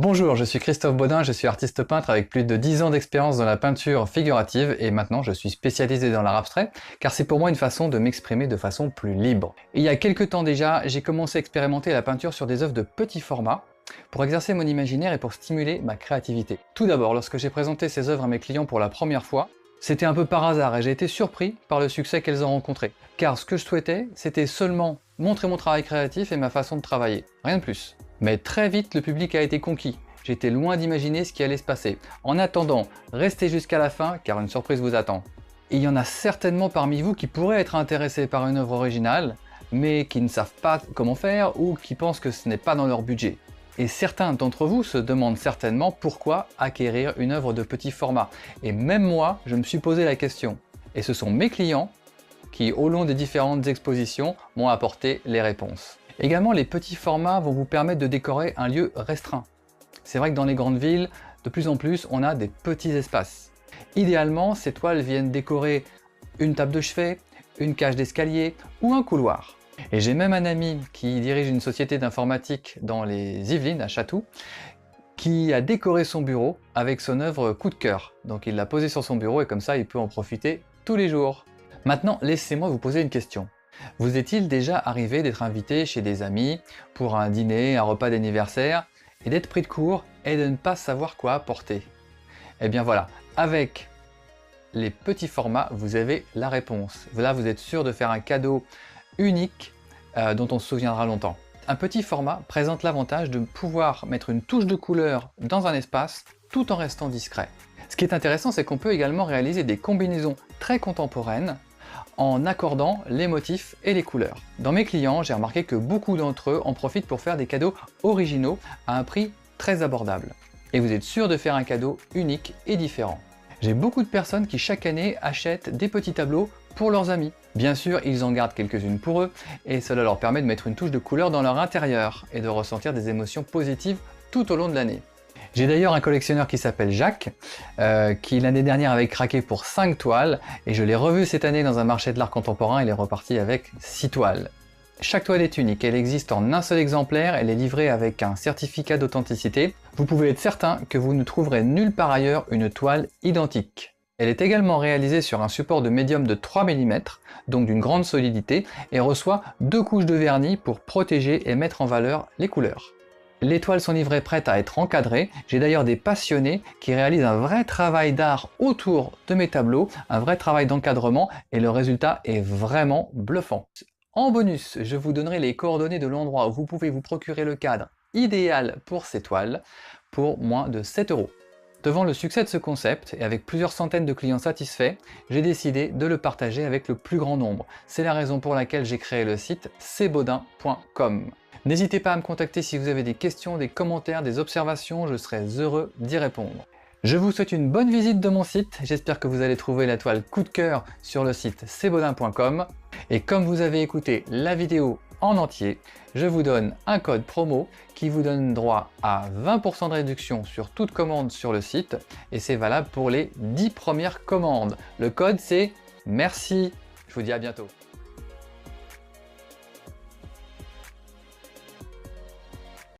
Bonjour, je suis Christophe Baudin, je suis artiste peintre avec plus de 10 ans d'expérience dans la peinture figurative et maintenant je suis spécialisé dans l'art abstrait car c'est pour moi une façon de m'exprimer de façon plus libre. Et il y a quelques temps déjà, j'ai commencé à expérimenter la peinture sur des œuvres de petit format pour exercer mon imaginaire et pour stimuler ma créativité. Tout d'abord, lorsque j'ai présenté ces œuvres à mes clients pour la première fois, c'était un peu par hasard et j'ai été surpris par le succès qu'elles ont rencontré. Car ce que je souhaitais, c'était seulement montrer mon travail créatif et ma façon de travailler, rien de plus. Mais très vite, le public a été conquis. J'étais loin d'imaginer ce qui allait se passer. En attendant, restez jusqu'à la fin car une surprise vous attend. Et il y en a certainement parmi vous qui pourraient être intéressés par une œuvre originale, mais qui ne savent pas comment faire ou qui pensent que ce n'est pas dans leur budget. Et certains d'entre vous se demandent certainement pourquoi acquérir une œuvre de petit format. Et même moi, je me suis posé la question. Et ce sont mes clients qui, au long des différentes expositions, m'ont apporté les réponses. Également, les petits formats vont vous permettre de décorer un lieu restreint. C'est vrai que dans les grandes villes, de plus en plus, on a des petits espaces. Idéalement, ces toiles viennent décorer une table de chevet, une cage d'escalier ou un couloir. Et j'ai même un ami qui dirige une société d'informatique dans les Yvelines, à Chatou, qui a décoré son bureau avec son œuvre coup de cœur. Donc il l'a posée sur son bureau et comme ça, il peut en profiter tous les jours. Maintenant, laissez-moi vous poser une question. Vous est-il déjà arrivé d'être invité chez des amis pour un dîner, un repas d'anniversaire et d'être pris de court et de ne pas savoir quoi apporter? Eh bien voilà, avec les petits formats, vous avez la réponse. Là, vous êtes sûr de faire un cadeau unique dont on se souviendra longtemps. Un petit format présente l'avantage de pouvoir mettre une touche de couleur dans un espace tout en restant discret. Ce qui est intéressant, c'est qu'on peut également réaliser des combinaisons très contemporaines en accordant les motifs et les couleurs. Dans mes clients, j'ai remarqué que beaucoup d'entre eux en profitent pour faire des cadeaux originaux à un prix très abordable. Et vous êtes sûr de faire un cadeau unique et différent. J'ai beaucoup de personnes qui chaque année achètent des petits tableaux pour leurs amis. Bien sûr, ils en gardent quelques-unes pour eux et cela leur permet de mettre une touche de couleur dans leur intérieur et de ressentir des émotions positives tout au long de l'année. J'ai d'ailleurs un collectionneur qui s'appelle Jacques, qui l'année dernière avait craqué pour 5 toiles et je l'ai revu cette année dans un marché de l'art contemporain, il est reparti avec 6 toiles. Chaque toile est unique, elle existe en un seul exemplaire, elle est livrée avec un certificat d'authenticité. Vous pouvez être certain que vous ne trouverez nulle part ailleurs une toile identique. Elle est également réalisée sur un support de médium de 3 mm, donc d'une grande solidité, et reçoit 2 couches de vernis pour protéger et mettre en valeur les couleurs. Les toiles sont livrées prêtes à être encadrées. J'ai d'ailleurs des passionnés qui réalisent un vrai travail d'art autour de mes tableaux, un vrai travail d'encadrement et le résultat est vraiment bluffant. En bonus, je vous donnerai les coordonnées de l'endroit où vous pouvez vous procurer le cadre idéal pour ces toiles pour moins de 7 €. Devant le succès de ce concept et avec plusieurs centaines de clients satisfaits, j'ai décidé de le partager avec le plus grand nombre. C'est la raison pour laquelle j'ai créé le site cbaudin.com. N'hésitez pas à me contacter si vous avez des questions, des commentaires, des observations, je serai heureux d'y répondre. Je vous souhaite une bonne visite de mon site, j'espère que vous allez trouver la toile coup de cœur sur le site cbaudin.com. Et comme vous avez écouté la vidéo en entier, je vous donne un code promo qui vous donne droit à 20% de réduction sur toute commande sur le site et c'est valable pour les 10 premières commandes. Le code c'est MERCI. Je vous dis à bientôt.